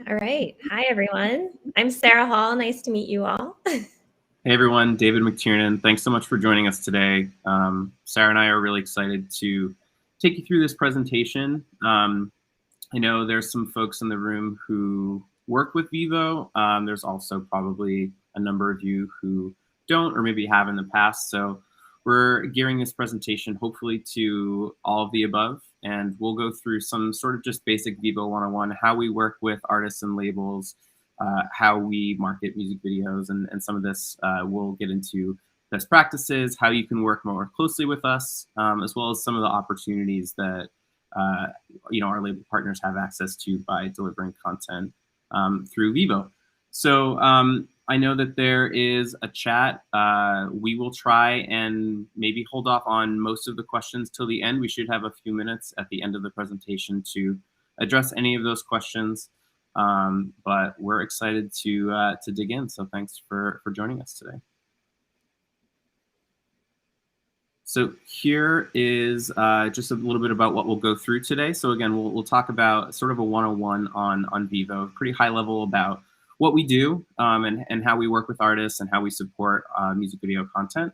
All right. Hi, everyone. I'm Sarah Hall. Nice to meet you all. Hey everyone, David McTiernan. Thanks so much for joining us today. Sarah and I are really excited to take you through this presentation. I know there's some folks in the room who work with Vevo. There's also probably a number of you who don't or maybe have in the past. So we're gearing this presentation hopefully to all of the above, and we'll go through some sort of just basic Vevo 101, how we work with artists and labels, how we market music videos, and some of this we'll get into best practices, how you can work more closely with us, as well as some of the opportunities that our label partners have access to by delivering content through Vevo. So I know that there is a chat. We will try and maybe hold off on most of the questions till the end. We should have a few minutes at the end of the presentation to address any of those questions. But we're excited to dig in. So thanks for joining us today. So here is just a little bit about what we'll go through today. So again, we'll talk about sort of a 101 on Vevo, pretty high level about what we do and how we work with artists and how we support music video content.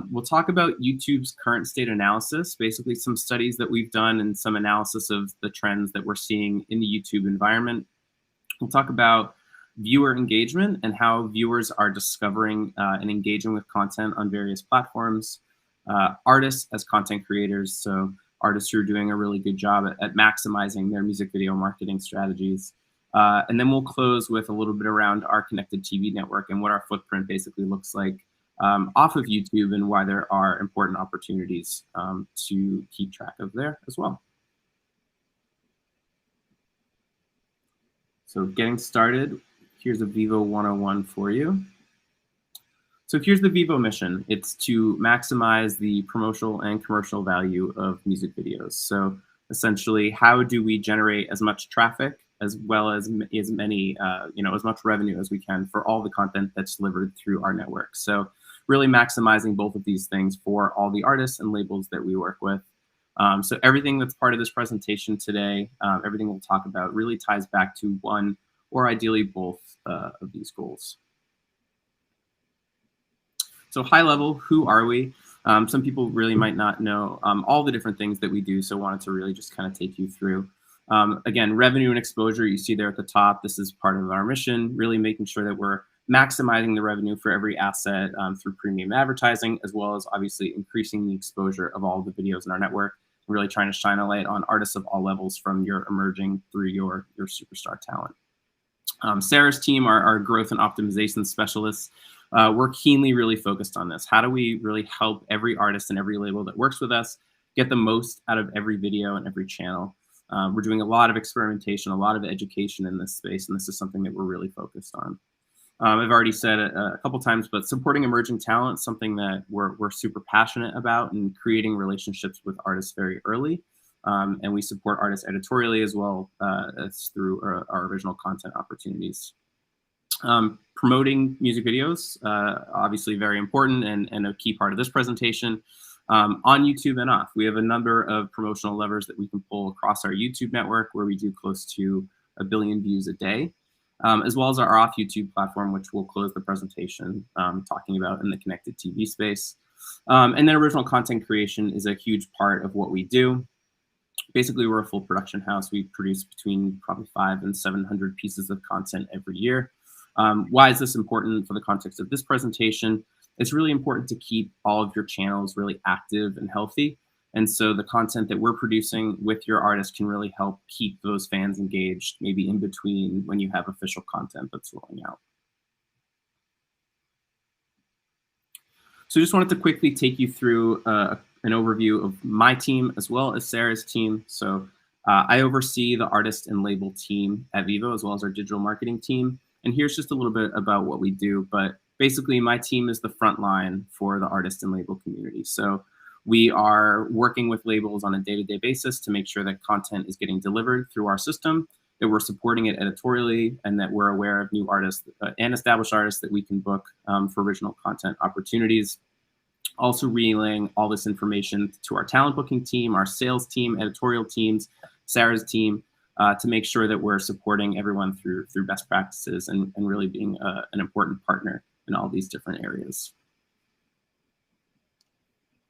We'll talk about YouTube's current state analysis, basically some studies that we've done and some analysis of the trends that we're seeing in the YouTube environment. We'll talk about viewer engagement and how viewers are discovering and engaging with content on various platforms. Artists as content creators, so artists who are doing a really good job at maximizing their music video marketing strategies. And then we'll close with a little bit around our connected TV network and what our footprint basically looks like off of YouTube and why there are important opportunities to keep track of there as well. So getting started, here's a Vevo 101 for you. So here's the Vevo mission. It's to maximize the promotional and commercial value of music videos. So essentially, how do we generate as much traffic as well as many, as much revenue as we can for all the content that's delivered through our network. So really maximizing both of these things for all the artists and labels that we work with. So everything that's part of this presentation today, everything we'll talk about really ties back to one or ideally both of these goals. So high level, who are we? Some people really might not know all the different things that we do, so wanted to really just kind of take you through. Again, revenue and exposure, you see there at the top. This is part of our mission, really making sure that we're maximizing the revenue for every asset through premium advertising, as well as obviously increasing the exposure of all the videos in our network, and really trying to shine a light on artists of all levels from your emerging through your superstar talent. Sarah's team, our growth and optimization specialists, we're keenly really focused on this. How do we really help every artist and every label that works with us get the most out of every video and every channel? We're doing a lot of experimentation, a lot of education in this space, and this is something that we're really focused on. I've already said it a couple times, but supporting emerging talent, something that we're super passionate about, and creating relationships with artists very early. And we support artists editorially as well as through our original content opportunities. Promoting music videos, obviously very important and a key part of this presentation. On YouTube and off, we have a number of promotional levers that we can pull across our YouTube network, where we do close to 1 billion views a day, as well as our off YouTube platform, which we'll close the presentation talking about in the connected TV space. And then original content creation is a huge part of what we do. Basically, we're a full production house. We produce between probably 500 and 700 pieces of content every year. Why is this important for the context of this presentation? It's really important to keep all of your channels really active and healthy. And so the content that we're producing with your artist can really help keep those fans engaged, maybe in between when you have official content that's rolling out. So just wanted to quickly take you through an overview of my team as well as Sarah's team. So I oversee the artist and label team at Vevo, as well as our digital marketing team. And here's just a little bit about what we do. But basically, my team is the front line for the artist and label community. So we are working with labels on a day-to-day basis to make sure that content is getting delivered through our system, that we're supporting it editorially, and that we're aware of new artists and established artists that we can book for original content opportunities. Also relaying all this information to our talent booking team, our sales team, editorial teams, Sarah's team, to make sure that we're supporting everyone through best practices and really being an important partner in all these different areas.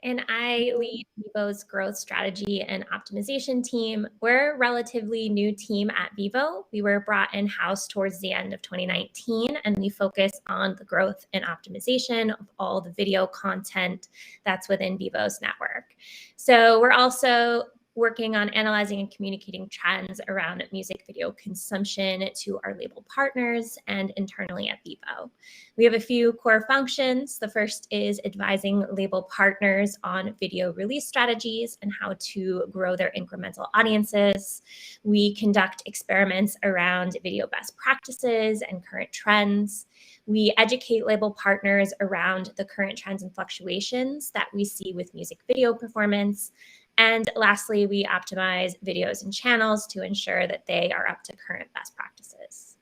And I lead Vevo's growth strategy and optimization team. We're a relatively new team at Vevo. We were brought in-house towards the end of 2019, and we focus on the growth and optimization of all the video content that's within Vevo's network. So we're also working on analyzing and communicating trends around music video consumption to our label partners and internally at Vevo. We have a few core functions. The first is advising label partners on video release strategies and how to grow their incremental audiences. We conduct experiments around video best practices and current trends. We educate label partners around the current trends and fluctuations that we see with music video performance. And lastly, we optimize videos and channels to ensure that they are up to current best practices.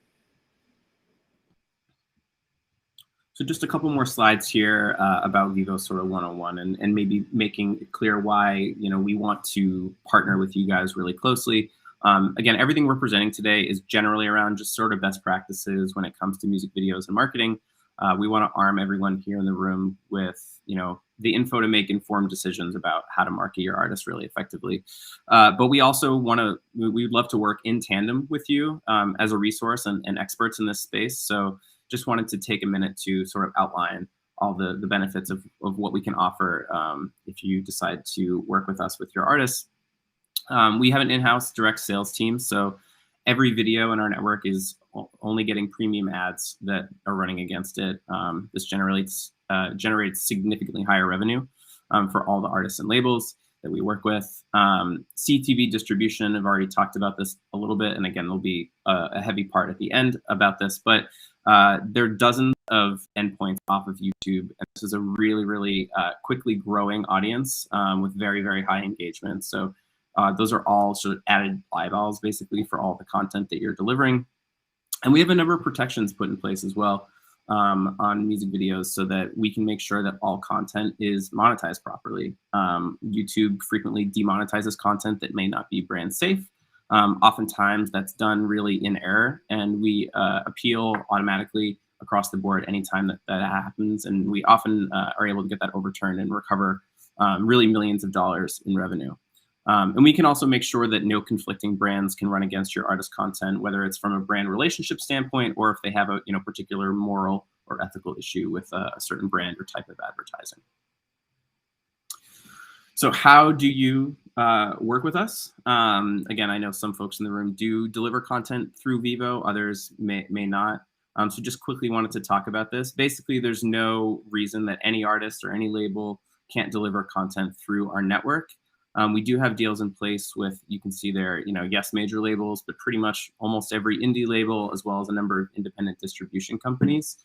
So just a couple more slides here about Vevo sort of 101 and maybe making it clear why we want to partner with you guys really closely. Again, everything we're presenting today is generally around just sort of best practices when it comes to music videos and marketing. We want to arm everyone here in the room with the info to make informed decisions about how to market your artist really effectively. But we also we'd love to work in tandem with you as a resource and experts in this space. So just wanted to take a minute to sort of outline all the benefits of what we can offer if you decide to work with us with your artists. We have an in-house direct sales team, so every video in our network is only getting premium ads that are running against it. This generates significantly higher revenue for all the artists and labels that we work with. CTV distribution, I've already talked about this a little bit, and again, there'll be a heavy part at the end about this, but there are dozens of endpoints off of YouTube, and this is a really, really quickly growing audience with very, very high engagement. So those are all sort of added eyeballs basically for all the content that you're delivering. And we have a number of protections put in place as well on music videos so that we can make sure that all content is monetized properly. YouTube frequently demonetizes content that may not be brand safe. Oftentimes that's done really in error, and we appeal automatically across the board anytime that happens. And we often are able to get that overturned and recover really millions of dollars in revenue. And we can also make sure that no conflicting brands can run against your artist content, whether it's from a brand relationship standpoint or if they have a particular moral or ethical issue with a certain brand or type of advertising. So how do you work with us? Again, I know some folks in the room do deliver content through Vevo, others may not. So just quickly wanted to talk about this. Basically, there's no reason that any artist or any label can't deliver content through our network. We do have deals in place with, you can see there, yes, major labels, but pretty much almost every indie label, as well as a number of independent distribution companies.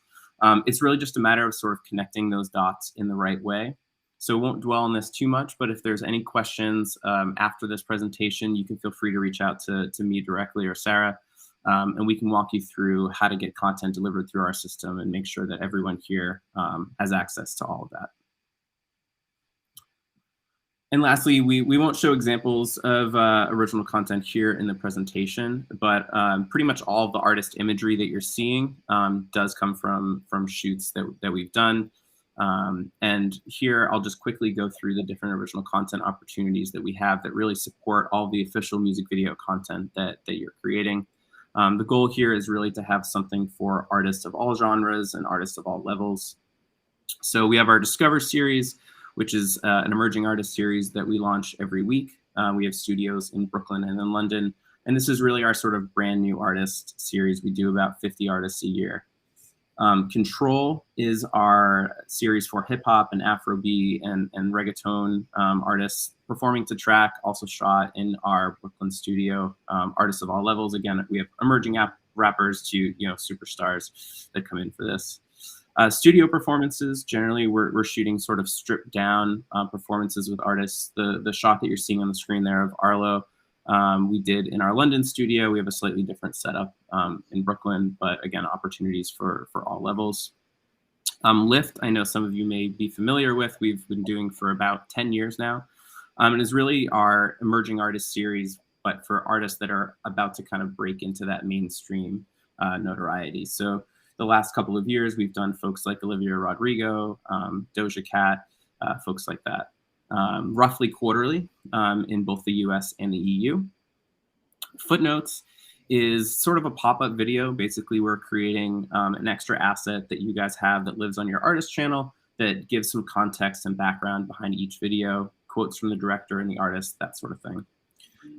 It's really just a matter of sort of connecting those dots in the right way. So we won't dwell on this too much, but if there's any questions after this presentation, you can feel free to reach out to me directly or Sarah, and we can walk you through how to get content delivered through our system and make sure that everyone here has access to all of that. And lastly, we won't show examples of original content here in the presentation, but pretty much all of the artist imagery that you're seeing does come from shoots that we've done. And here I'll just quickly go through the different original content opportunities that we have that really support all the official music video content that you're creating. The goal here is really to have something for artists of all genres and artists of all levels. So we have our Discover series, which is an emerging artist series that we launch every week. We have studios in Brooklyn and in London. And this is really our sort of brand new artist series. We do about 50 artists a year. Control is our series for hip hop and Afrobeat and reggaeton artists performing to track, also shot in our Brooklyn studio. Artists of all levels. Again, we have emerging rappers to superstars that come in for this. Studio performances, generally we're shooting sort of stripped down performances with artists. The shot that you're seeing on the screen there of Arlo, we did in our London studio. We have a slightly different setup in Brooklyn, but again, opportunities for all levels. Lift, I know some of you may be familiar with, we've been doing for about 10 years now. And is really our emerging artist series but for artists that are about to kind of break into that mainstream notoriety. So the last couple of years, we've done folks like Olivia Rodrigo, Doja Cat, folks like that, roughly quarterly in both the US and the EU. Footnotes is sort of a pop-up video. Basically, we're creating an extra asset that you guys have that lives on your artist channel that gives some context and background behind each video, quotes from the director and the artist, that sort of thing.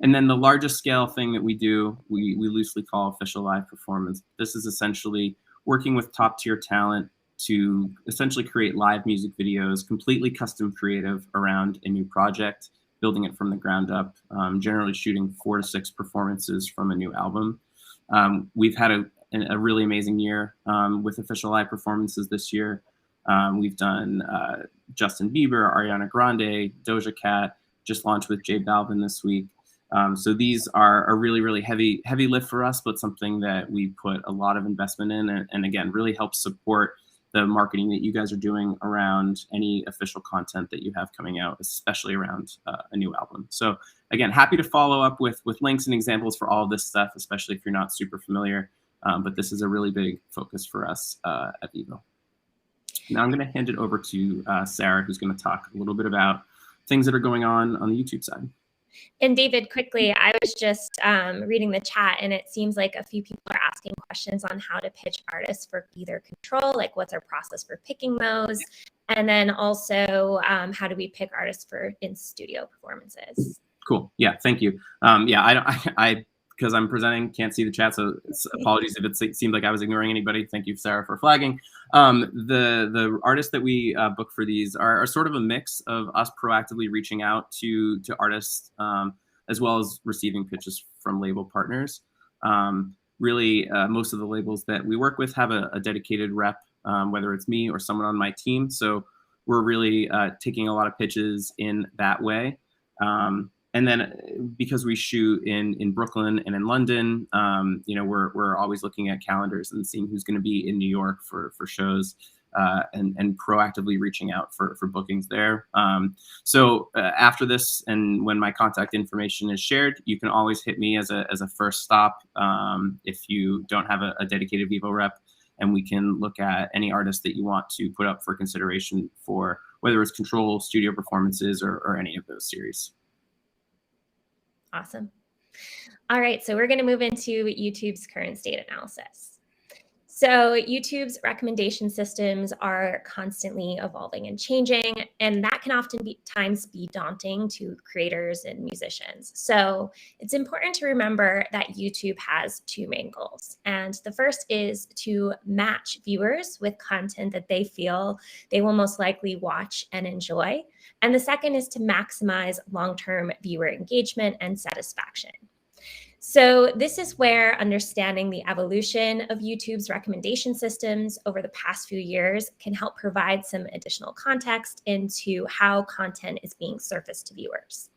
And then the largest scale thing that we do, we loosely call official live performance. This is essentially working with top tier talent to essentially create live music videos, completely custom creative around a new project, building it from the ground up, generally shooting 4 to 6 performances from a new album. We've had a really amazing year with official live performances this year. We've done Justin Bieber, Ariana Grande, Doja Cat, just launched with J Balvin this week. So these are a really, really heavy lift for us, but something that we put a lot of investment in, and again, really helps support the marketing that you guys are doing around any official content that you have coming out, especially around a new album. So again, happy to follow up with links and examples for all of this stuff, especially if you're not super familiar. But this is a really big focus for us at Vevo. Now I'm going to hand it over to Sarah, who's going to talk a little bit about things that are going on the YouTube side. And David, quickly, I was just reading the chat, and it seems like a few people are asking questions on how to pitch artists for either control, like what's our process for picking those, and then also how do we pick artists for in-studio performances? Cool. Yeah, thank you. Yeah, I because I'm presenting, can't see the chat, so apologies if it seemed like I was ignoring anybody. Thank you, Sarah, for flagging. The artists that we book for these are sort of a mix of us proactively reaching out to artists as well as receiving pitches from label partners. Really, most of the labels that we work with have a dedicated rep, whether it's me or someone on my team. So we're really taking a lot of pitches in that way. And then because we shoot in Brooklyn and in London, you know, we're always looking at calendars and seeing who's going to be in New York for shows and proactively reaching out for bookings there. So after this, and when my contact information is shared, you can always hit me as a first stop if you don't have a dedicated Vevo rep, and we can look at any artist that you want to put up for consideration for whether it's control, studio performances, or any of those series. Awesome. All right, so we're going to move into YouTube's current state analysis. So YouTube's recommendation systems are constantly evolving and changing, and that can often times be daunting to creators and musicians. So it's important to remember that YouTube has 2 main goals. And the first is to match viewers with content that they feel they will most likely watch and enjoy. And the second is to maximize long-term viewer engagement and satisfaction. So this is where understanding the evolution of YouTube's recommendation systems over the past few years can help provide some additional context into how content is being surfaced to viewers.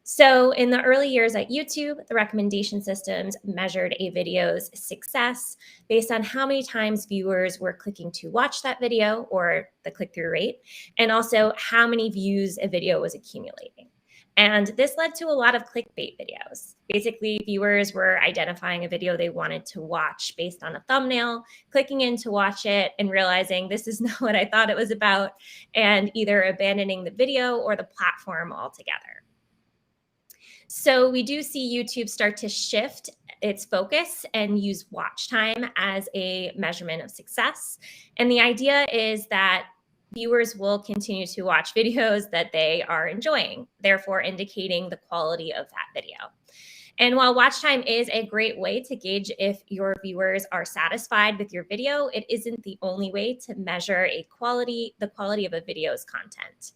So in the early years at YouTube, the recommendation systems measured a video's success based on how many times viewers were clicking to watch that video, or the click-through rate, and also how many views a video was accumulating. And this led to a lot of clickbait videos. Basically, viewers were identifying a video they wanted to watch based on a thumbnail, clicking in to watch it, and realizing this is not what I thought it was about, and either abandoning the video or the platform altogether. So we do see YouTube start to shift its focus and use watch time as a measurement of success. And the idea is that viewers will continue to watch videos that they are enjoying, therefore indicating the quality of that video. And while watch time is a great way to gauge if your viewers are satisfied with your video, it isn't the only way to measure the quality of a video's content.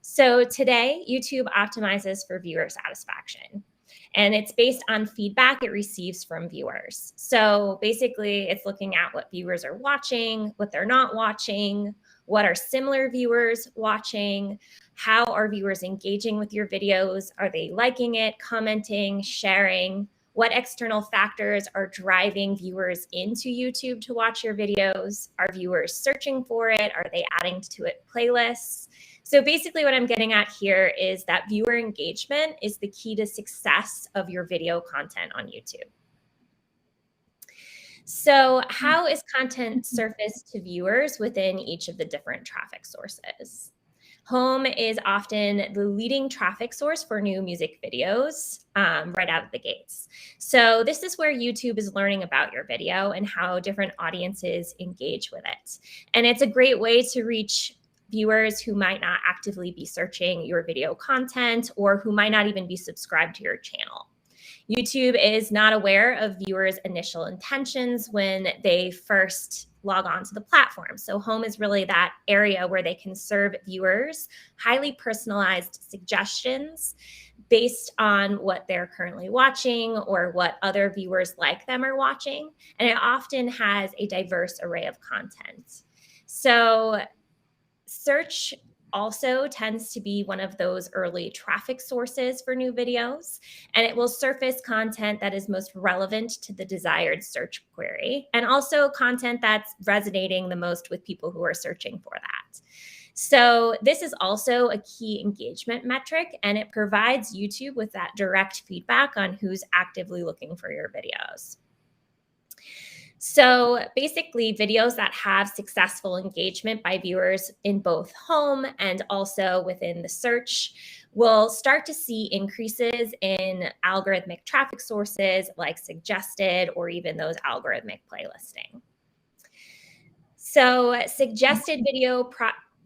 So today, YouTube optimizes for viewer satisfaction, and it's based on feedback it receives from viewers. So basically, it's looking at what viewers are watching, what they're not watching, what are similar viewers watching, how are viewers engaging with your videos, are they liking it, commenting, sharing, what external factors are driving viewers into YouTube to watch your videos, are viewers searching for it, are they adding to it playlists? So basically what I'm getting at here is that viewer engagement is the key to success of your video content on YouTube. So how is content surfaced to viewers within each of the different traffic sources? Home is often the leading traffic source for new music videos right out of the gates. So this is where YouTube is learning about your video and how different audiences engage with it. And it's a great way to reach viewers who might not actively be searching your video content or who might not even be subscribed to your channel. YouTube is not aware of viewers' initial intentions when they first log on to the platform. So home is really that area where they can serve viewers highly personalized suggestions based on what they're currently watching or what other viewers like them are watching. And it often has a diverse array of content. So search also tends to be one of those early traffic sources for new videos, and it will surface content that is most relevant to the desired search query, and also content that's resonating the most with people who are searching for that. So this is also a key engagement metric, and it provides YouTube with that direct feedback on who's actively looking for your videos. So basically, videos that have successful engagement by viewers in both home and also within the search will start to see increases in algorithmic traffic sources like suggested or even those algorithmic playlisting. So suggested video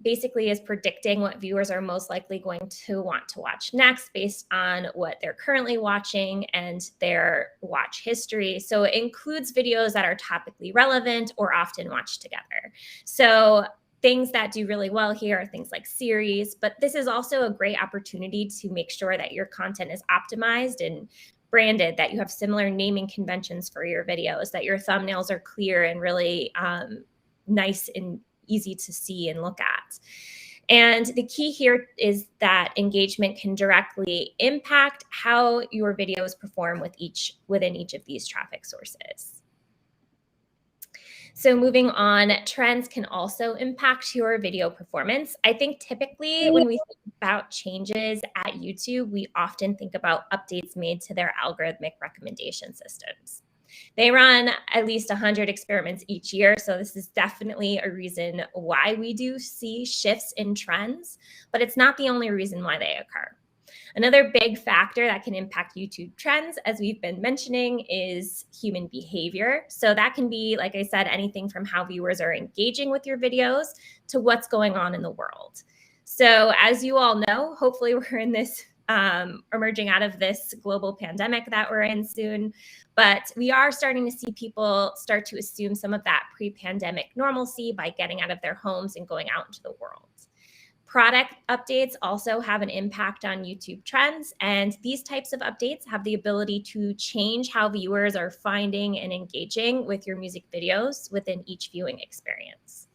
basically is predicting what viewers are most likely going to want to watch next based on what they're currently watching and their watch history. So it includes videos that are topically relevant or often watched together. So things that do really well here are things like series, but this is also a great opportunity to make sure that your content is optimized and branded, that you have similar naming conventions for your videos, that your thumbnails are clear and really nice and easy to see and look at. And the key here is that engagement can directly impact how your videos perform within each of these traffic sources. So moving on, trends can also impact your video performance. I think typically when we think about changes at YouTube, we often think about updates made to their algorithmic recommendation systems. They run at least 100 experiments each year, so this is definitely a reason why we do see shifts in trends, but it's not the only reason why they occur. Another big factor that can impact YouTube trends, as we've been mentioning, is human behavior. So that can be, like I said, anything from how viewers are engaging with your videos to what's going on in the world. So as you all know, hopefully we're in this emerging out of this global pandemic that we're in soon. But we are starting to see people start to assume some of that pre-pandemic normalcy by getting out of their homes and going out into the world. Product updates also have an impact on YouTube trends, and these types of updates have the ability to change how viewers are finding and engaging with your music videos within each viewing experience.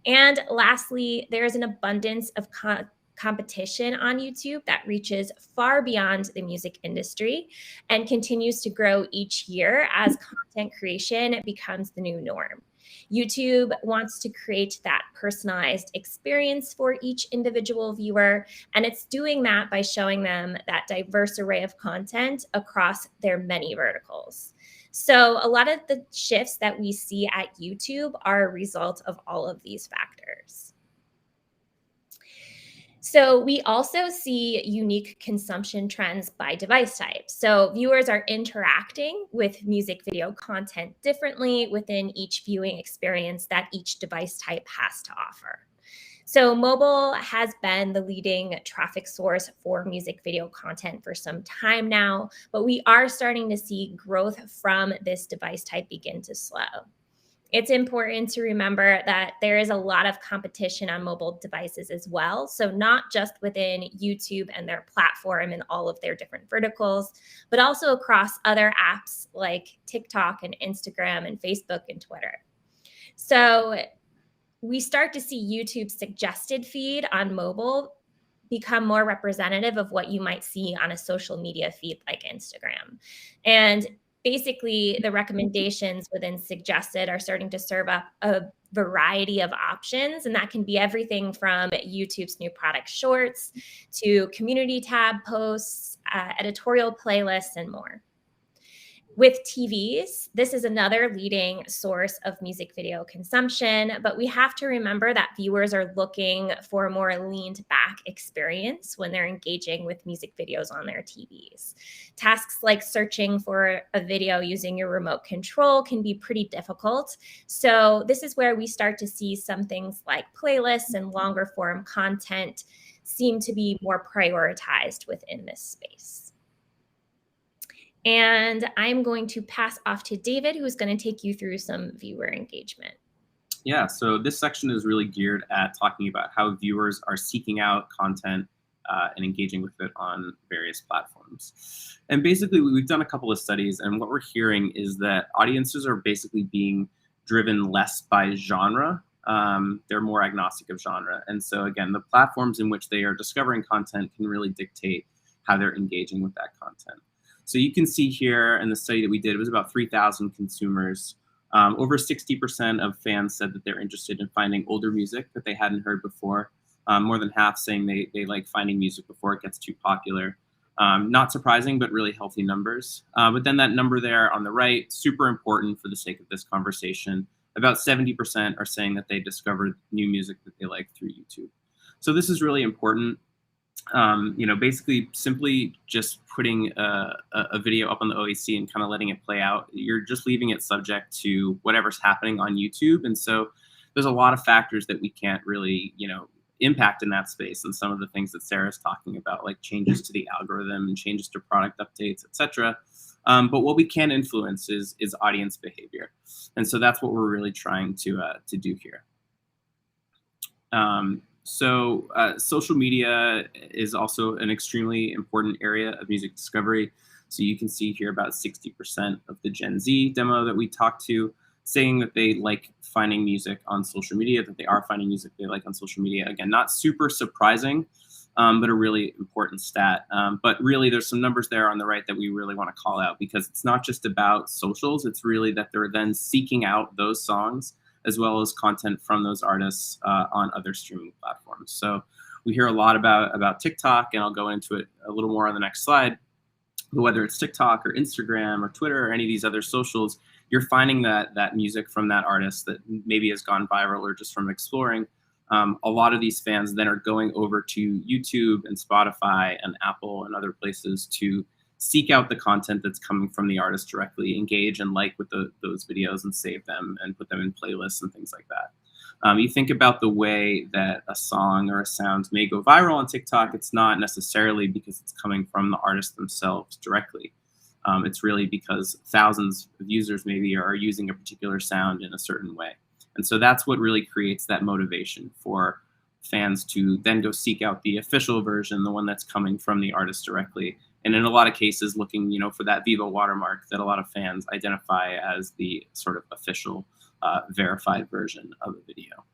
And lastly, there is an abundance of competition on YouTube that reaches far beyond the music industry and continues to grow each year as content creation becomes the new norm. YouTube wants to create that personalized experience for each individual viewer, and it's doing that by showing them that diverse array of content across their many verticals. So a lot of the shifts that we see at YouTube are a result of all of these factors. So we also see unique consumption trends by device type. So viewers are interacting with music video content differently within each viewing experience that each device type has to offer. So mobile has been the leading traffic source for music video content for some time now, but we are starting to see growth from this device type begin to slow. It's important to remember that there is a lot of competition on mobile devices as well. So not just within YouTube and their platform and all of their different verticals, but also across other apps like TikTok and Instagram and Facebook and Twitter. So we start to see YouTube's suggested feed on mobile become more representative of what you might see on a social media feed like Instagram. And basically, the recommendations within suggested are starting to serve up a variety of options, and that can be everything from YouTube's new product shorts to community tab posts, editorial playlists, and more. With TVs, this is another leading source of music video consumption, but we have to remember that viewers are looking for a more leaned back experience when they're engaging with music videos on their TVs. Tasks like searching for a video using your remote control can be pretty difficult. So this is where we start to see some things like playlists and longer form content seem to be more prioritized within this space. And I'm going to pass off to David, who's going to take you through some viewer engagement. Yeah, so this section is really geared at talking about how viewers are seeking out content and engaging with it on various platforms. And basically, we've done a couple of studies, and what we're hearing is that audiences are basically being driven less by genre. They're more agnostic of genre. And so again, the platforms in which they are discovering content can really dictate how they're engaging with that content. So you can see here in the study that we did, it was about 3,000 consumers. Over 60% of fans said that they're interested in finding older music that they hadn't heard before. More than half saying they like finding music before it gets too popular. Not surprising, but really healthy numbers. But then that number there on the right, super important for the sake of this conversation. About 70% are saying that they discovered new music that they like through YouTube. So this is really important. Basically simply just putting a video up on the OAC and kind of letting it play out, you're just leaving it subject to whatever's happening on YouTube. And so there's a lot of factors that we can't really, impact in that space. And some of the things that Sarah's talking about, like changes to the algorithm and changes to product updates, etc. But what we can influence is audience behavior. And so that's what we're really trying to do here. Social media is also an extremely important area of music discovery. So you can see here about 60% of the Gen Z demo that we talked to saying that they like finding music on social media, that they are finding music they like on social media. Again, not super surprising, but a really important stat. But really, there's some numbers there on the right that we really want to call out, because it's not just about socials. It's really that they're then seeking out those songs as well as content from those artists on other streaming platforms. So we hear a lot about TikTok, and I'll go into it a little more on the next slide. But whether it's TikTok or Instagram or Twitter or any of these other socials, you're finding that music from that artist that maybe has gone viral or just from exploring. A lot of these fans then are going over to YouTube and Spotify and Apple and other places to seek out the content that's coming from the artist directly, engage and like with those videos and save them and put them in playlists and things like that. You think about the way that a song or a sound may go viral on TikTok, it's not necessarily because it's coming from the artist themselves directly. It's really because thousands of users maybe are using a particular sound in a certain way. And so that's what really creates that motivation for fans to then go seek out the official version, the one that's coming from the artist directly. And in a lot of cases, looking, for that Vevo watermark that a lot of fans identify as the sort of official verified version of a video.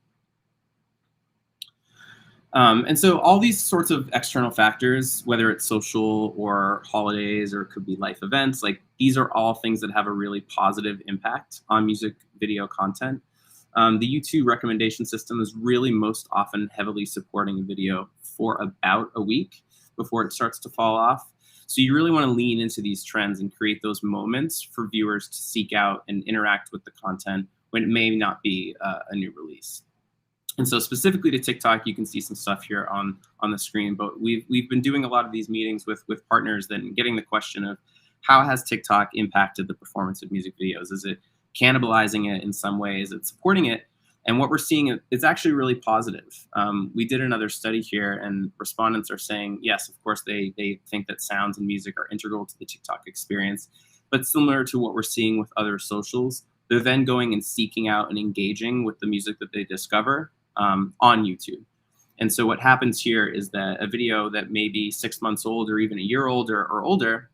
And so all these sorts of external factors, whether it's social or holidays or it could be life events, like these are all things that have a really positive impact on music video content. The YouTube recommendation system is really most often heavily supporting a video for about a week before it starts to fall off. So you really want to lean into these trends and create those moments for viewers to seek out and interact with the content when it may not be a new release. And so specifically to TikTok, you can see some stuff here on the screen, but we've been doing a lot of these meetings with partners then getting the question of how has TikTok impacted the performance of music videos? Is it cannibalizing it in some way? Is it supporting it? And what we're seeing is actually really positive. We did another study here, and respondents are saying, yes, of course, they think that sounds and music are integral to the TikTok experience. But similar to what we're seeing with other socials, they're then going and seeking out and engaging with the music that they discover on YouTube. And so what happens here is that a video that may be 6 months old or even a year old or older,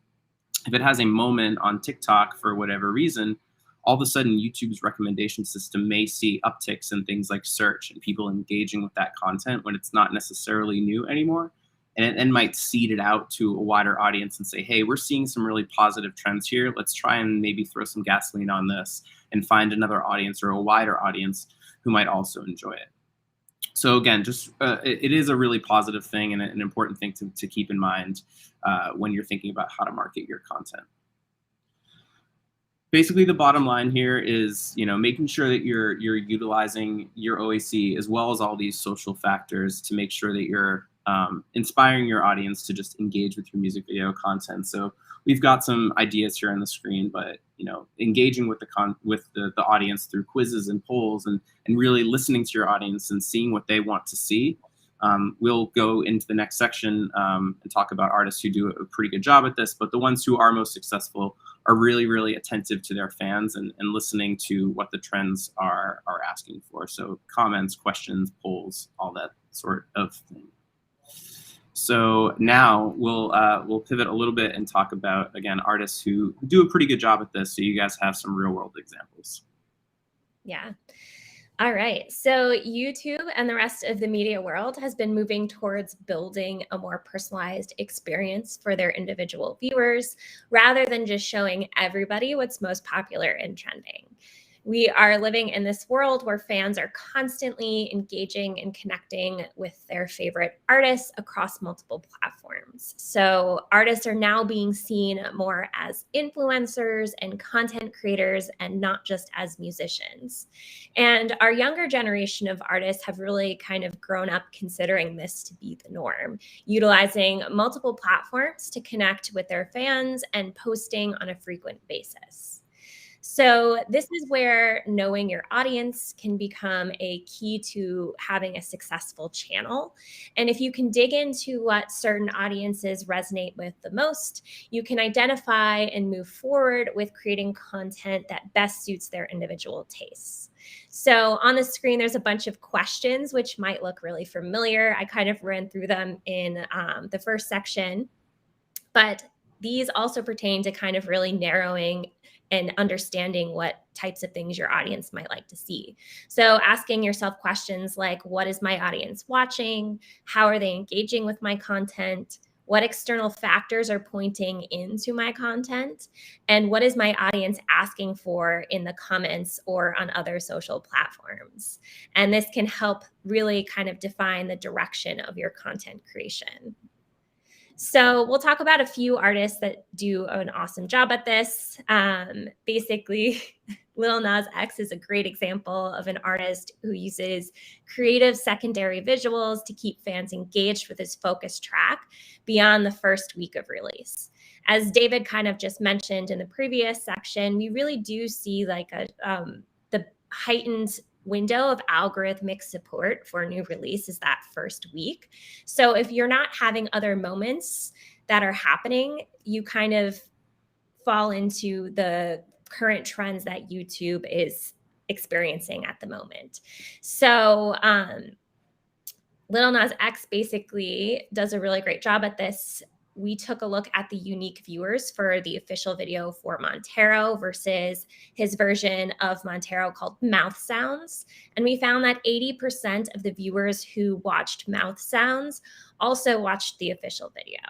if it has a moment on TikTok for whatever reason, all of a sudden YouTube's recommendation system may see upticks in things like search and people engaging with that content when it's not necessarily new anymore. And it then might seed it out to a wider audience and say, hey, we're seeing some really positive trends here. Let's try and maybe throw some gasoline on this and find another audience or a wider audience who might also enjoy it. So again, just it is a really positive thing and an important thing to keep in mind when you're thinking about how to market your content. Basically, the bottom line here is, making sure that you're utilizing your OAC as well as all these social factors to make sure that you're inspiring your audience to just engage with your music video content. So we've got some ideas here on the screen, but engaging with the audience through quizzes and polls and really listening to your audience and seeing what they want to see. We'll go into the next section and talk about artists who do a pretty good job at this, but the ones who are most successful are really, really attentive to their fans and listening to what the trends are asking for. So comments, questions, polls, all that sort of thing. So now we'll pivot a little bit and talk about, again, artists who do a pretty good job at this, so you guys have some real world examples. Yeah. All right, so YouTube and the rest of the media world has been moving towards building a more personalized experience for their individual viewers, rather than just showing everybody what's most popular and trending. We are living in this world where fans are constantly engaging and connecting with their favorite artists across multiple platforms. So artists are now being seen more as influencers and content creators and not just as musicians. And our younger generation of artists have really kind of grown up considering this to be the norm, utilizing multiple platforms to connect with their fans and posting on a frequent basis. So this is where knowing your audience can become a key to having a successful channel. And if you can dig into what certain audiences resonate with the most, you can identify and move forward with creating content that best suits their individual tastes. So on the screen, there's a bunch of questions which might look really familiar. I kind of ran through them in the first section, but these also pertain to kind of really narrowing and understanding what types of things your audience might like to see. So asking yourself questions like, what is my audience watching? How are they engaging with my content? What external factors are pointing into my content? And what is my audience asking for in the comments or on other social platforms? And this can help really kind of define the direction of your content creation. So we'll talk about a few artists that do an awesome job at this. Basically, Lil Nas X is a great example of an artist who uses creative secondary visuals to keep fans engaged with his focus track beyond the first week of release. As David kind of just mentioned in the previous section, we really do see like the heightened window of algorithmic support for a new release is that first week. So if you're not having other moments that are happening, you kind of fall into the current trends that YouTube is experiencing at the moment. So Lil Nas X basically does a really great job at this. We took a look at the unique viewers for the official video for Montero versus his version of Montero called Mouth Sounds. And we found that 80% of the viewers who watched Mouth Sounds also watched the official video.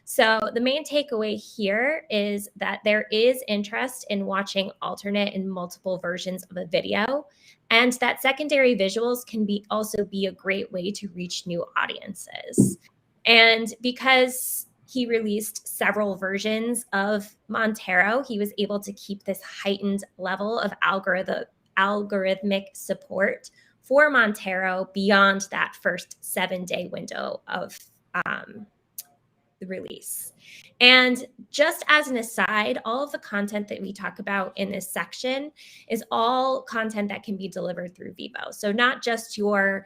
So the main takeaway here is that there is interest in watching alternate and multiple versions of a video, and that secondary visuals can also be a great way to reach new audiences. And because he released several versions of Montero, he was able to keep this heightened level of algorithmic support for Montero beyond that first 7-day window of the release. And just as an aside, all of the content that we talk about in this section is all content that can be delivered through Vevo. So not just your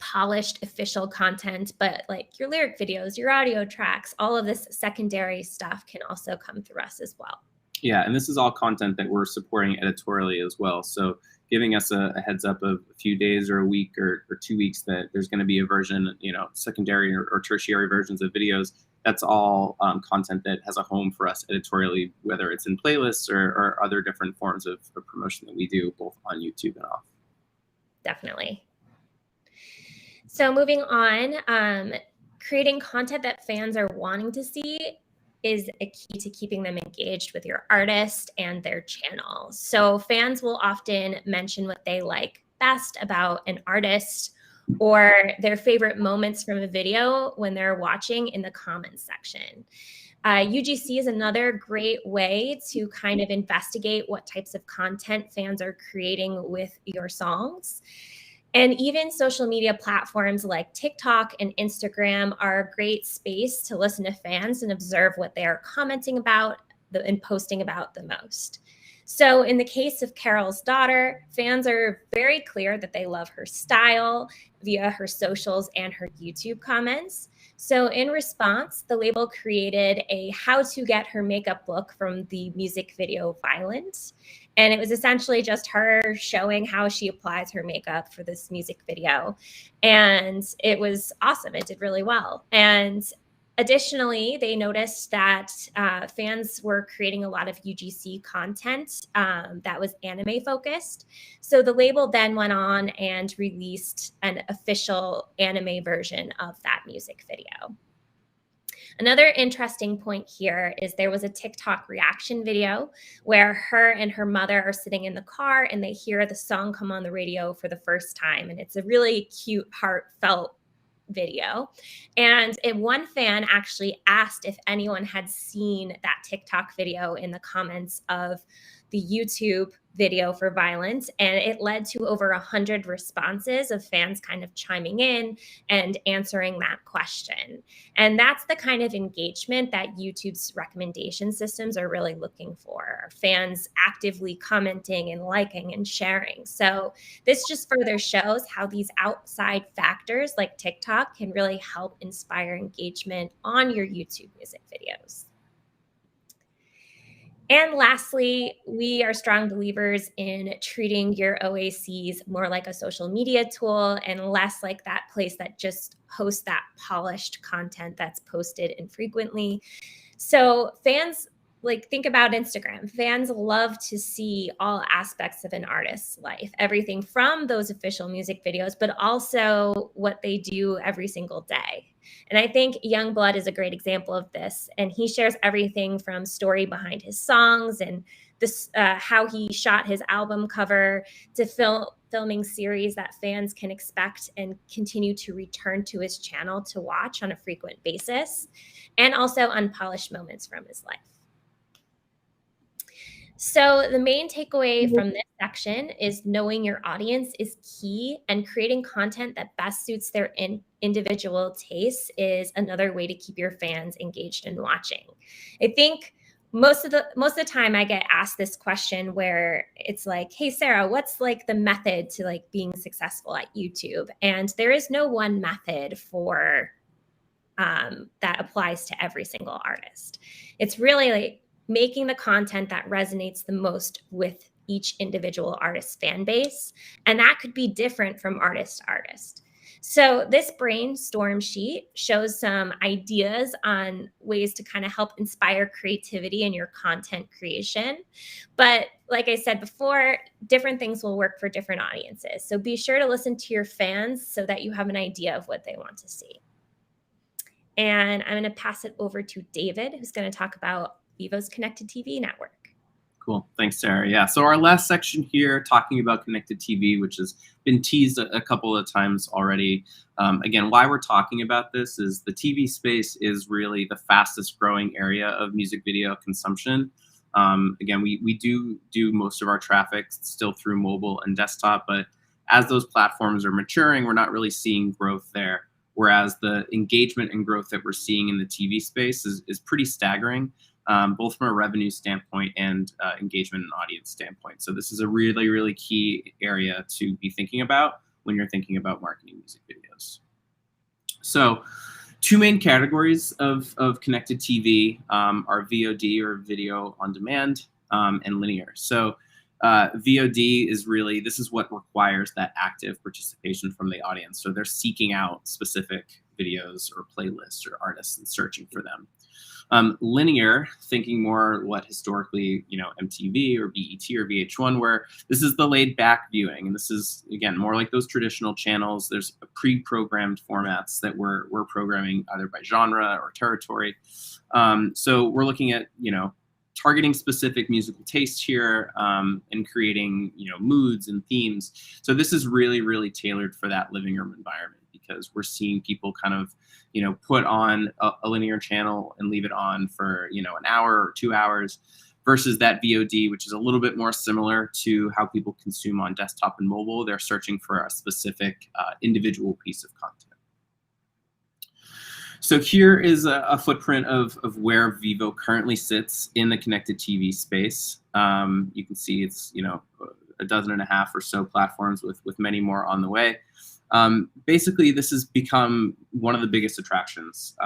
polished official content, but like your lyric videos, your audio tracks, all of this secondary stuff can also come through us as well. Yeah, and this is all content that we're supporting editorially as well. So giving us a heads up of a few days or a week or 2 weeks that there's going to be a version, secondary or tertiary versions of videos. That's all content that has a home for us editorially, whether it's in playlists or other different forms of promotion that we do both on YouTube and off. Definitely. So moving on, creating content that fans are wanting to see is a key to keeping them engaged with your artist and their channel. So fans will often mention what they like best about an artist or their favorite moments from a video when they're watching in the comments section. UGC is another great way to kind of investigate what types of content fans are creating with your songs. And even social media platforms like TikTok and Instagram are a great space to listen to fans and observe what they are commenting about and posting about the most. So in the case of Carol's daughter, fans are very clear that they love her style via her socials and her YouTube comments. So in response, the label created a how to get her makeup look from the music video Violent. And it was essentially just her showing how she applies her makeup for this music video. And it was awesome. It did really well. And additionally, they noticed that fans were creating a lot of UGC content that was anime focused. So the label then went on and released an official anime version of that music video. Another interesting point here is there was a TikTok reaction video where her and her mother are sitting in the car and they hear the song come on the radio for the first time. And it's a really cute, heartfelt video. And one fan actually asked if anyone had seen that TikTok video in the comments of the YouTube video for Violence, and it led to over 100 responses of fans kind of chiming in and answering that question. And that's the kind of engagement that YouTube's recommendation systems are really looking for, fans actively commenting and liking and sharing. So this just further shows how these outside factors like TikTok can really help inspire engagement on your YouTube music videos. And lastly, we are strong believers in treating your OACs more like a social media tool and less like that place that just hosts that polished content that's posted infrequently. So fans, like, think about Instagram. Fans love to see all aspects of an artist's life, everything from those official music videos, but also what they do every single day. And I think Youngblood is a great example of this. And he shares everything from story behind his songs and this how he shot his album cover to filming series that fans can expect and continue to return to his channel to watch on a frequent basis, and also unpolished moments from his life. So the main takeaway from this section is knowing your audience is key, and creating content that best suits their individual tastes is another way to keep your fans engaged and watching. I think most of the time I get asked this question where it's like, hey, Sarah, what's like the method to like being successful at YouTube? And there is no one method for that applies to every single artist. It's really like making the content that resonates the most with each individual artist's fan base. And that could be different from artist to artist. So this brainstorm sheet shows some ideas on ways to kind of help inspire creativity in your content creation. But like I said before, different things will work for different audiences. So be sure to listen to your fans so that you have an idea of what they want to see. And I'm going to pass it over to David, who's going to talk about Vevo's Connected TV network. Cool. Thanks, Sarah. Yeah, so our last section here, talking about connected TV, which has been teased a couple of times already. Again, why we're talking about this is the TV space is really the fastest growing area of music video consumption. Again, we do most of our traffic still through mobile and desktop, but as those platforms are maturing, we're not really seeing growth there. Whereas the engagement and growth that we're seeing in the TV space is pretty staggering. Both from a revenue standpoint and engagement and audience standpoint. So this is a really, really key area to be thinking about when you're thinking about marketing music videos. So two main categories of connected TV are VOD, or video on demand, and linear. So VOD is really, this is what requires that active participation from the audience. So they're seeking out specific videos or playlists or artists and searching for them. Linear, thinking more what historically, MTV or BET or VH1 were. This is the laid back viewing. And this is, again, more like those traditional channels. There's pre-programmed formats that we're programming either by genre or territory. So we're looking at, targeting specific musical tastes here, and creating, moods and themes. So this is really, really tailored for that living room environment, because we're seeing people kind of, put on a linear channel and leave it on for, an hour or 2 hours, versus that VOD, which is a little bit more similar to how people consume on desktop and mobile. They're searching for a specific individual piece of content. So here is a footprint of where Vevo currently sits in the connected TV space. You can see it's, a dozen and a half or so platforms with many more on the way. Basically, this has become one of the biggest attractions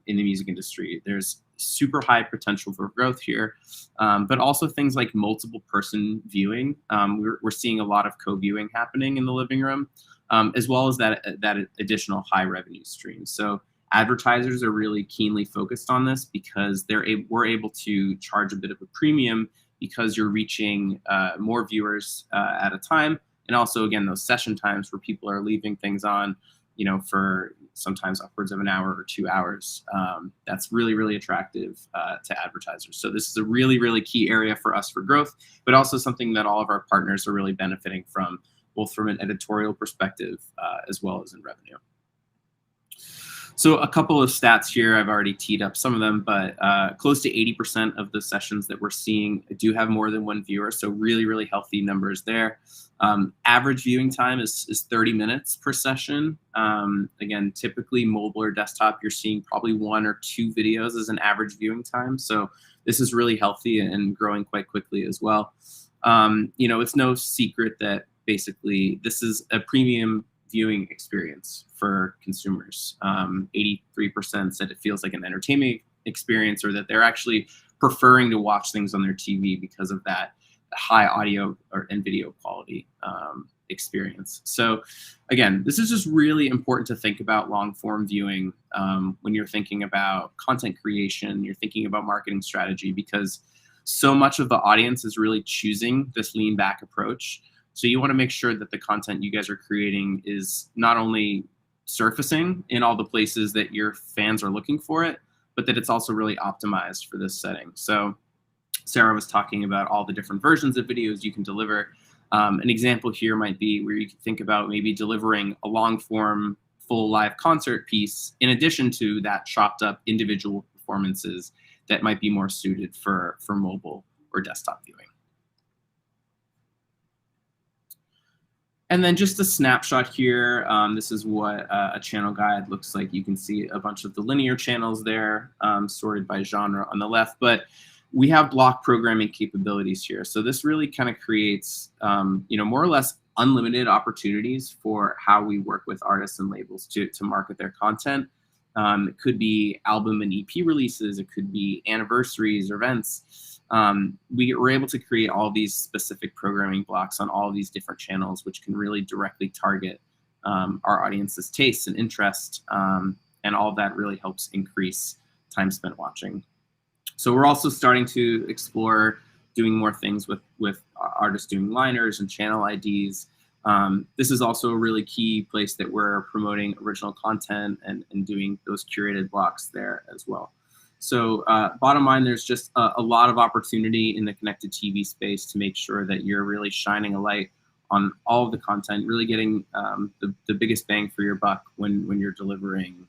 in the music industry. There's super high potential for growth here, but also things like multiple person viewing. We're seeing a lot of co-viewing happening in the living room, as well as that additional high revenue stream. So advertisers are really keenly focused on this, because we're able to charge a bit of a premium, because you're reaching more viewers at a time. And also, again, those session times where people are leaving things on, for sometimes upwards of an hour or 2 hours. That's really, really attractive to advertisers. So this is a really, really key area for us for growth, but also something that all of our partners are really benefiting from, both from an editorial perspective as well as in revenue. So a couple of stats here, I've already teed up some of them, but close to 80% of the sessions that we're seeing do have more than one viewer. So really, really healthy numbers there. Average viewing time is 30 minutes per session. Again, typically mobile or desktop, you're seeing probably 1 or 2 videos as an average viewing time. So this is really healthy and growing quite quickly as well. It's no secret that basically this is a premium viewing experience for consumers. 83% said it feels like an entertainment experience, or that they're actually preferring to watch things on their TV because of that high audio and video quality experience. So again, this is just really important to think about long form viewing when you're thinking about content creation, you're thinking about marketing strategy, because so much of the audience is really choosing this lean back approach. So you want to make sure that the content you guys are creating is not only surfacing in all the places that your fans are looking for it, but that it's also really optimized for this setting. So Sarah was talking about all the different versions of videos you can deliver. An example here might be where you can think about maybe delivering a long form, full live concert piece, in addition to that chopped up individual performances that might be more suited for mobile or desktop viewing. And then just a snapshot here. This is what a channel guide looks like. You can see a bunch of the linear channels there, sorted by genre on the left, but we have block programming capabilities here. So this really kind of creates, more or less unlimited opportunities for how we work with artists and labels to market their content. It could be album and EP releases. It could be anniversaries or events. We were able to create all these specific programming blocks on all of these different channels, which can really directly target our audience's tastes and interest, and all of that really helps increase time spent watching. So we're also starting to explore doing more things with artists doing liners and channel IDs. This is also a really key place that we're promoting original content and doing those curated blocks there as well. So bottom line, there's just a lot of opportunity in the connected TV space to make sure that you're really shining a light on all of the content, really getting the biggest bang for your buck when you're delivering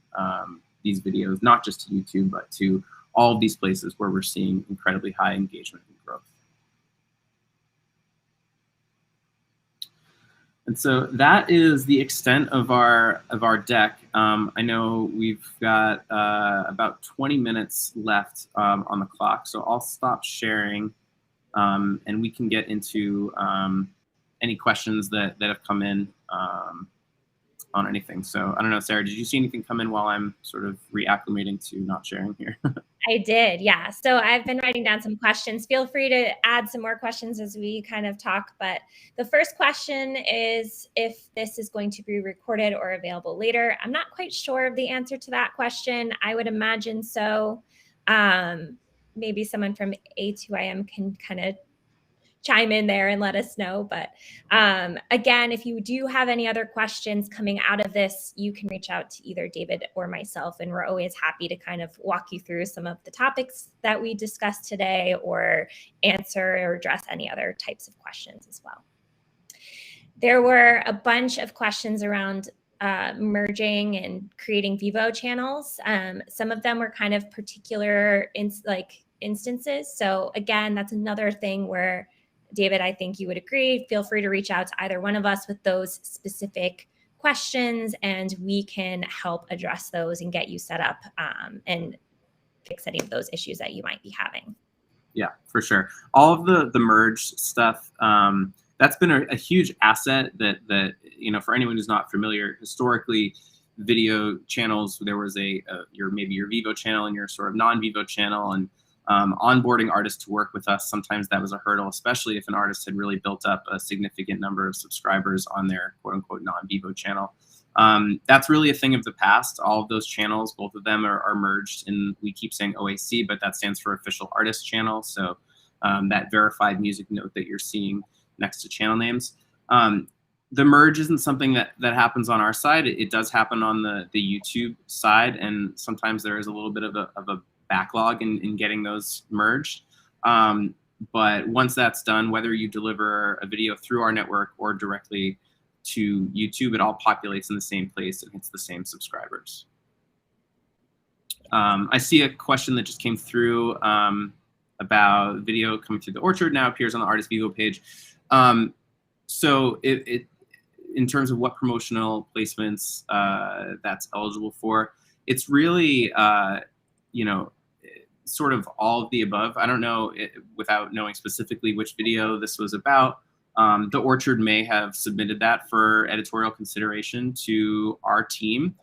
these videos, not just to YouTube, but to all of these places where we're seeing incredibly high engagement and growth. And so that is the extent of our deck. I know we've got about 20 minutes left on the clock, so I'll stop sharing, and we can get into any questions that have come in on anything. So I don't know, Sarah, did you see anything come in while I'm sort of reacclimating to not sharing here? I did, yeah. So I've been writing down some questions. Feel free to add some more questions as we kind of talk. But the first question is if this is going to be recorded or available later. I'm not quite sure of the answer to that question. I would imagine so. Maybe someone from A2IM can kind of chime in there and let us know. But again, if you do have any other questions coming out of this, you can reach out to either David or myself, and we're always happy to kind of walk you through some of the topics that we discussed today, or answer or address any other types of questions as well. There were a bunch of questions around merging and creating Vevo channels. Some of them were kind of particular instances. So again, that's another thing where, David, I think you would agree, feel free to reach out to either one of us with those specific questions, and we can help address those and get you set up and fix any of those issues that you might be having. Yeah, for sure. All of the merge stuff, that's been a huge asset that, you know, for anyone who's not familiar, historically, video channels, there was maybe your Vevo channel and your sort of non-Vevo channel, and onboarding artists to work with us, sometimes that was a hurdle, especially if an artist had really built up a significant number of subscribers on their quote-unquote non-Vevo channel. That's really a thing of the past. All of those channels, both of them are merged, and we keep saying OAC, but that stands for Official Artist Channel. So that verified music note that you're seeing next to channel names. The merge isn't something that happens on our side. It does happen on the YouTube side, and sometimes there is a little bit of a backlog in getting those merged. But once that's done, whether you deliver a video through our network or directly to YouTube, it all populates in the same place and hits the same subscribers. I see a question that just came through about video coming through the Orchard now appears on the Artist Vevo page. So in terms of what promotional placements that's eligible for, it's really, you know, sort of all of the above. I don't know, without knowing specifically which video this was about. The Orchard may have submitted that for editorial consideration to our team.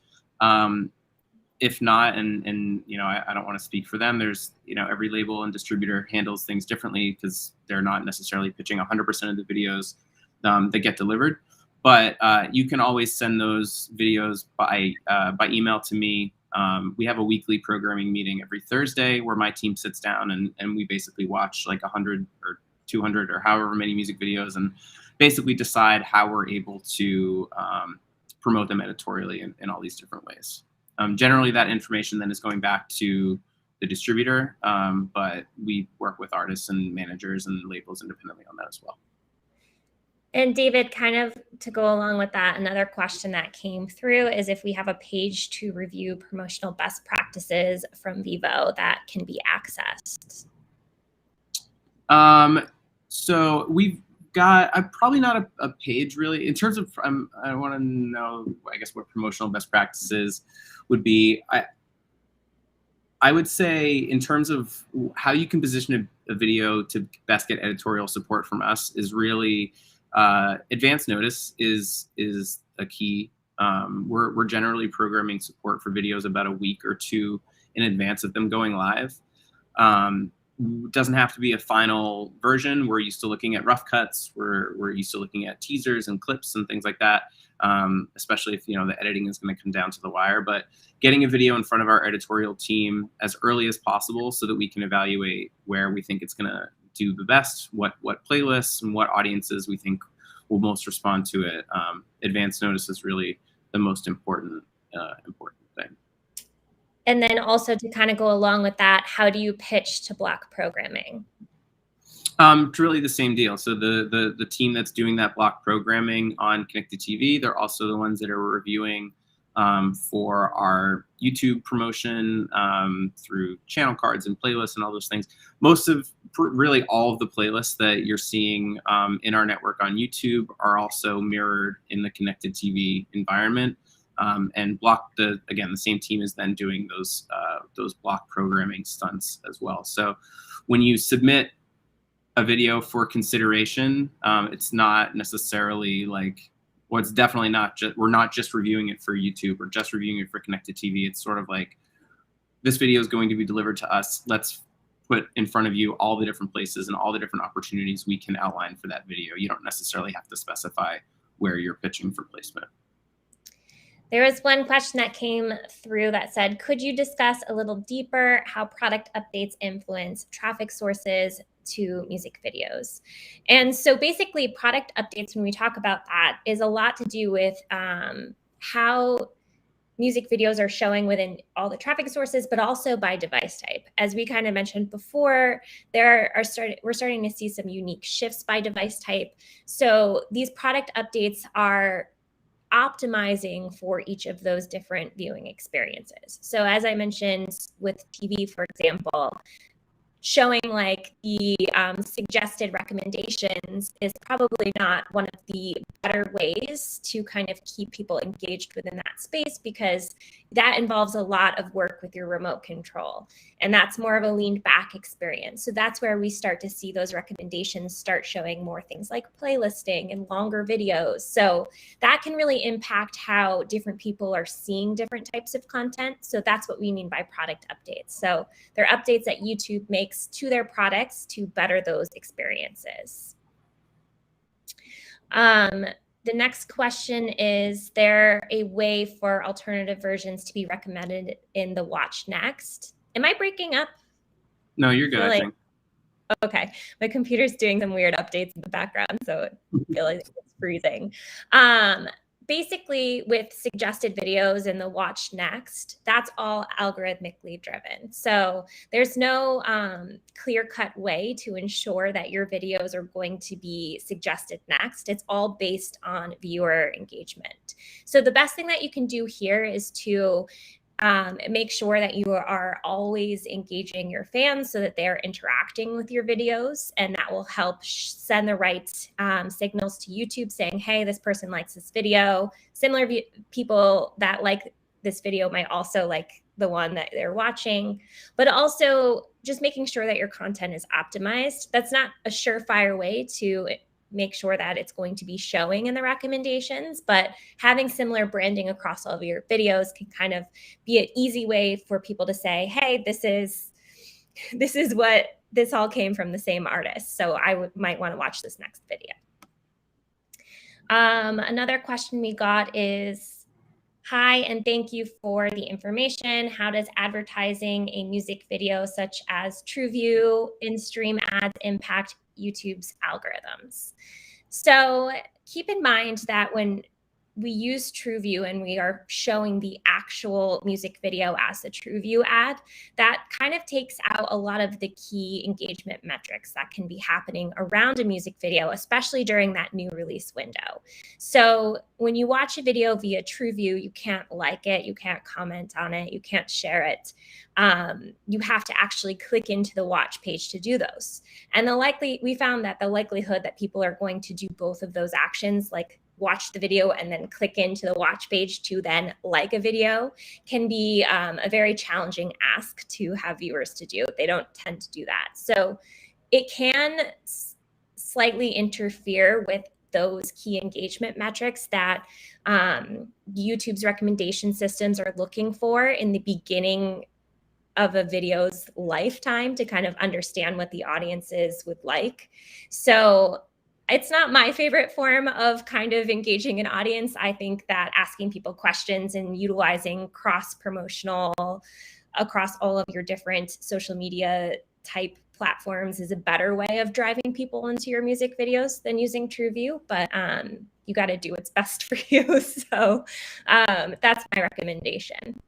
If not, and you know, I don't want to speak for them. There's, you know, every label and distributor handles things differently because they're not necessarily pitching 100% of the videos that get delivered. But you can always send those videos by email to me. We have a weekly programming meeting every Thursday where my team sits down and we basically watch like 100 or 200 or however many music videos and basically decide how we're able to promote them editorially in all these different ways. Generally, that information then is going back to the distributor, but we work with artists and managers and labels independently on that as well. And David, kind of to go along with that, another question that came through is if we have a page to review promotional best practices from Vevo that can be accessed. So we've got probably not a page really in terms of, I want to know, I guess, what promotional best practices would be. I would say in terms of how you can position a video to best get editorial support from us is really advance notice is a key. We're generally programming support for videos about a week or two in advance of them going live. Doesn't have to be a final version. We're used to looking at rough cuts. We're used to looking at teasers and clips and things like that, especially if, you know, the editing is going to come down to the wire. But getting a video in front of our editorial team as early as possible so that we can evaluate where we think it's going to do the best, what playlists and what audiences we think will most respond to it. Advance notice is really the most important thing. And then also to kind of go along with that, how do you pitch to block programming? It's really the same deal. So the team that's doing that block programming on Connected TV, they're also the ones that are reviewing for our YouTube promotion through channel cards and playlists and all those things. Most of, really all of the playlists that you're seeing in our network on YouTube are also mirrored in the Connected TV environment. And again, the same team is then doing those block programming stunts as well. So when you submit a video for consideration, it's not necessarily like, well, it's definitely not just, we're not just reviewing it for YouTube or just reviewing it for Connected TV. It's sort of like, this video is going to be delivered to us. Let's put in front of you all the different places and all the different opportunities we can outline for that video. You don't necessarily have to specify where you're pitching for placement. There was one question that came through that said, could you discuss a little deeper how product updates influence traffic sources to music videos? And so basically product updates, when we talk about that, is a lot to do with how music videos are showing within all the traffic sources, but also by device type. As we kind of mentioned before, we're starting to see some unique shifts by device type. So these product updates are optimizing for each of those different viewing experiences. So as I mentioned with TV, for example, showing like the suggested recommendations is probably not one of the better ways to kind of keep people engaged within that space, because that involves a lot of work with your remote control. And that's more of a leaned back experience. So that's where we start to see those recommendations start showing more things like playlisting and longer videos. So that can really impact how different people are seeing different types of content. So that's what we mean by product updates. So they're updates that YouTube makes to their products to better those experiences. The next question is there a way for alternative versions to be recommended in the Watch Next? Am I breaking up? No, you're good, I think. Okay, my computer's doing some weird updates in the background, so I feel like it's freezing. Basically, with suggested videos in the Watch Next, that's all algorithmically driven. So there's no clear-cut way to ensure that your videos are going to be suggested next. It's all based on viewer engagement. So the best thing that you can do here is to make sure that you are always engaging your fans so that they're interacting with your videos, and that will help send the right signals to YouTube saying, hey, this person likes this video. Similar people that like this video might also like the one that they're watching, but also just making sure that your content is optimized. That's not a surefire way to make sure that it's going to be showing in the recommendations, but having similar branding across all of your videos can kind of be an easy way for people to say, hey, this is what this all came from the same artist, so I might want to watch this next video. Another question we got is, hi, and thank you for the information. How does advertising a music video such as TrueView in-stream ads impact YouTube's algorithms? So keep in mind that when we use TrueView and we are showing the actual music video as the TrueView ad, that kind of takes out a lot of the key engagement metrics that can be happening around a music video, especially during that new release window. So when you watch a video via TrueView, you can't like it, you can't comment on it, you can't share it. You have to actually click into the watch page to do those. And we found that the likelihood that people are going to do both of those actions, like watch the video and then click into the watch page to then like a video, can be a very challenging ask to have viewers to do. They don't tend to do that. So it can slightly interfere with those key engagement metrics that YouTube's recommendation systems are looking for in the beginning of a video's lifetime to kind of understand what the audiences would like. So it's not my favorite form of kind of engaging an audience. I think that asking people questions and utilizing cross-promotional across all of your different social media type platforms is a better way of driving people into your music videos than using TrueView, but you got to do what's best for you. So that's my recommendation.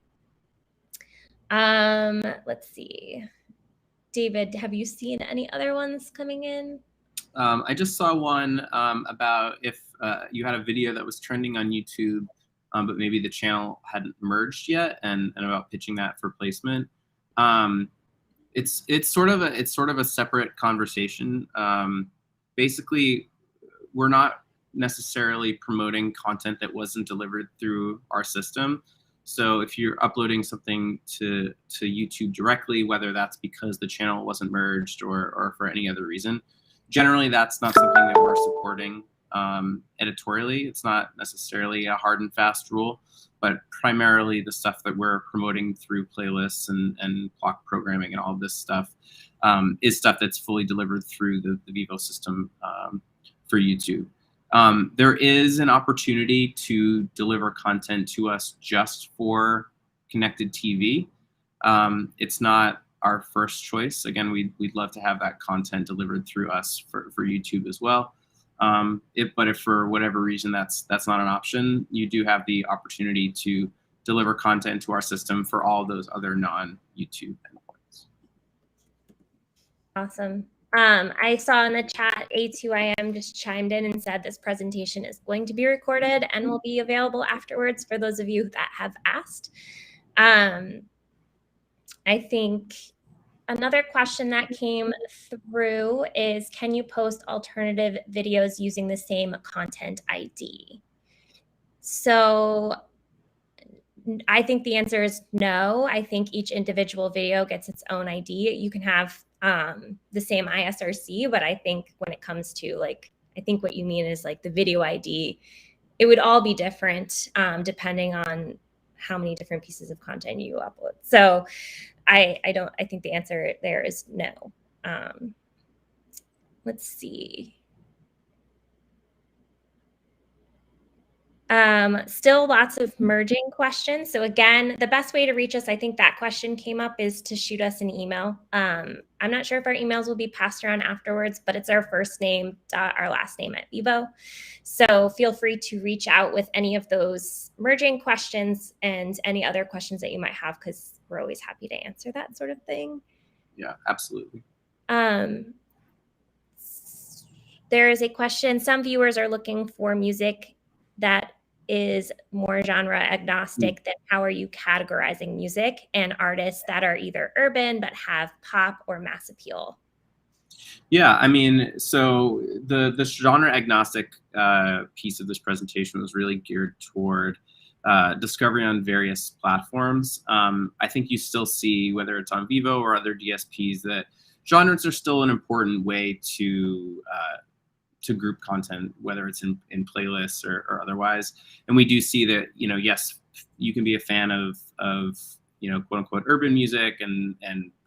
Let's see. David, have you seen any other ones coming in? I just saw one about if you had a video that was trending on YouTube, but maybe the channel hadn't merged yet, and about pitching that for placement. It's sort of a separate conversation. Basically, we're not necessarily promoting content that wasn't delivered through our system. So if you're uploading something to YouTube directly, whether that's because the channel wasn't merged or for any other reason, generally that's not something that we're supporting editorially. It's not necessarily a hard and fast rule, but primarily the stuff that we're promoting through playlists and clock programming and all of this stuff is stuff that's fully delivered through the Vevo system for YouTube. There is an opportunity to deliver content to us just for connected TV. It's not our first choice. Again, we'd love to have that content delivered through us for YouTube as well. But if for whatever reason that's not an option, you do have the opportunity to deliver content to our system for all those other non-YouTube endpoints. Awesome. I saw in the chat A2IM just chimed in and said this presentation is going to be recorded and will be available afterwards for those of you that have asked. I think another question that came through is, can you post alternative videos using the same content ID? So I think the answer is no. I think each individual video gets its own ID. You can have the same ISRC, but I think when it comes to like, I think what you mean is like the video ID, it would all be different depending on how many different pieces of content you upload. So I think the answer there is no. Let's see. Still lots of merging questions. So again, the best way to reach us, I think that question came up, is to shoot us an email. I'm not sure if our emails will be passed around afterwards, but it's our first name, our last name at Vevo. So feel free to reach out with any of those merging questions and any other questions that you might have, because we're always happy to answer that sort of thing. Yeah, absolutely. There is a question. Some viewers are looking for music that is more genre agnostic. Then how are you categorizing music and artists that are either urban but have pop or mass appeal? Yeah, I mean, so the genre agnostic piece of this presentation was really geared toward discovery on various platforms. I think you still see, whether it's on Vevo or other DSPs, that genres are still an important way to group content, whether it's in playlists or otherwise. And we do see that, you know, yes, you can be a fan of you know, quote unquote urban music and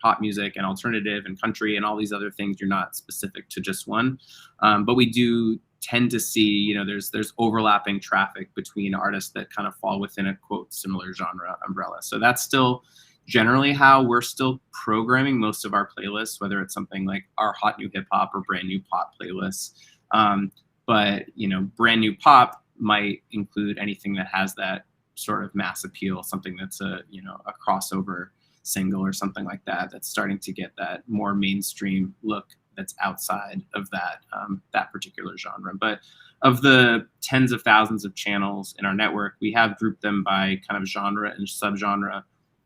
pop music and alternative and country and all these other things. You're not specific to just one. But we do tend to see, you know, there's overlapping traffic between artists that kind of fall within a quote similar genre umbrella. So that's still generally how we're still programming most of our playlists, whether it's something like our hot new hip hop or brand new pop playlists. But, you know, brand new pop might include anything that has that sort of mass appeal, something that's a, you know, a crossover single or something like that, that's starting to get that more mainstream look that's outside of that, that particular genre. But of the tens of thousands of channels in our network, we have grouped them by kind of genre and subgenre,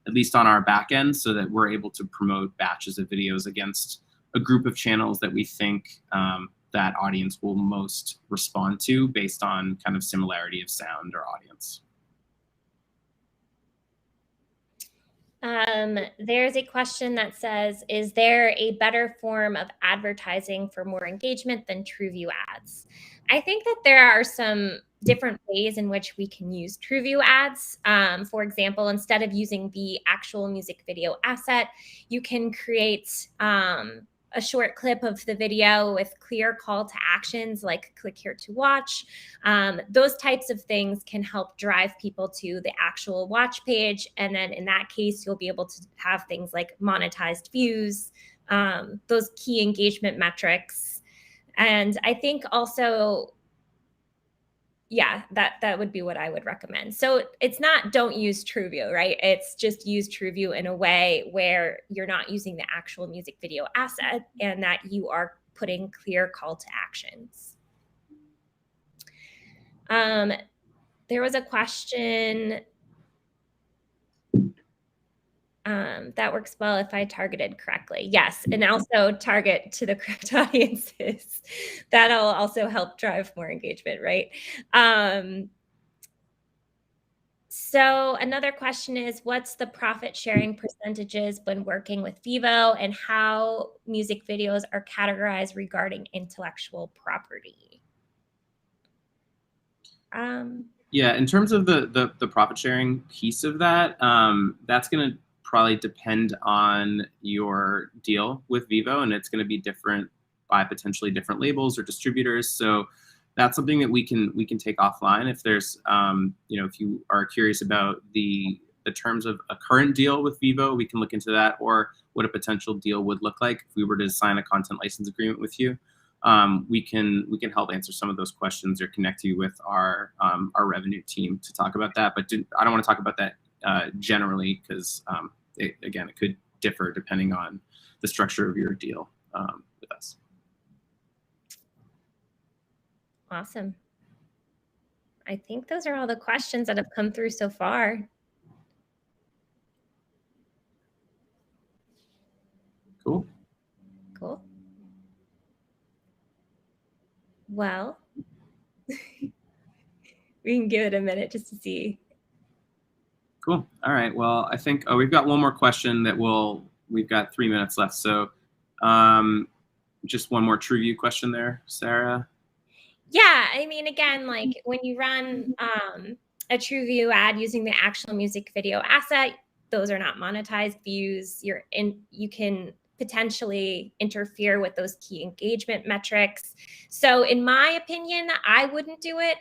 at least on our back end, so that we're able to promote batches of videos against a group of channels that we think that audience will most respond to based on kind of similarity of sound or audience. There's a question that says, is there a better form of advertising for more engagement than TrueView ads? I think that there are some different ways in which we can use TrueView ads. For example, instead of using the actual music video asset, you can create a short clip of the video with clear call to actions like click here to watch. Those types of things can help drive people to the actual watch page. And then in that case, you'll be able to have things like monetized views, those key engagement metrics. And I think also, yeah, that would be what I would recommend. So it's not don't use TrueView, right? It's just use TrueView in a way where you're not using the actual music video asset and that you are putting clear call to actions. There was a question that works well if I targeted correctly. Yes, and also target to the correct audiences. That'll also help drive more engagement, right? So another question is, what's the profit sharing percentages when working with Vevo, and how music videos are categorized regarding intellectual property? Yeah, in terms of the profit sharing piece of that, that's going to probably depend on your deal with Vevo, and it's going to be different by potentially different labels or distributors. So that's something that we can take offline. If there's, if you are curious about the terms of a current deal with Vevo, we can look into that, or what a potential deal would look like if we were to sign a content license agreement with you. We can help answer some of those questions or connect you with our revenue team to talk about that. But I don't want to talk about that generally, because it could differ depending on the structure of your deal with us. Awesome. I think those are all the questions that have come through so far. Cool. Cool. Well, we can give it a minute just to see. Cool. All right. Well, I think we've got one more question that we've got 3 minutes left. So just one more TrueView question there, Sarah. Yeah, I mean, again, like when you run a TrueView ad using the actual music video asset, those are not monetized views. You can potentially interfere with those key engagement metrics. So in my opinion, I wouldn't do it.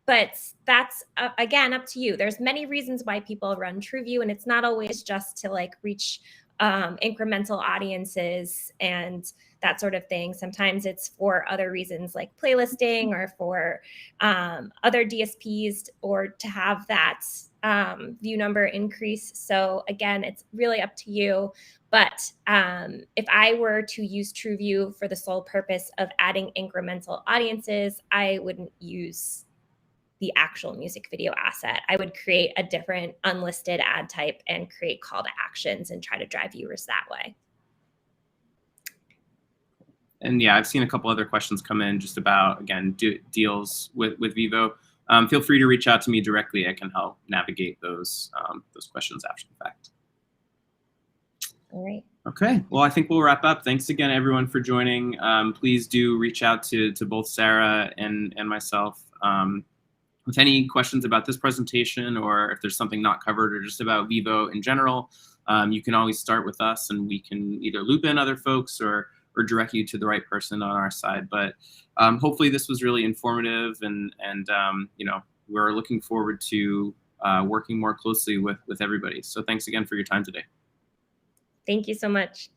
But that's, again, up to you. There's many reasons why people run TrueView, and it's not always just to like reach incremental audiences and that sort of thing. Sometimes it's for other reasons like playlisting, or for other DSPs, or to have that view number increase. So again, it's really up to you. But if I were to use TrueView for the sole purpose of adding incremental audiences, I wouldn't use the actual music video asset. I would create a different unlisted ad type and create call to actions and try to drive viewers that way. And yeah, I've seen a couple other questions come in just about, again, deals with Vevo. Feel free to reach out to me directly. I can help navigate those questions after the fact. All right. Okay. Well, I think we'll wrap up. Thanks again, everyone, for joining. Please do reach out to both Sarah and myself with any questions about this presentation, or if there's something not covered, or just about Vevo in general. You can always start with us, and we can either loop in other folks or direct you to the right person on our side. But hopefully this was really informative, and we're looking forward to working more closely with everybody. So thanks again for your time today. Thank you so much.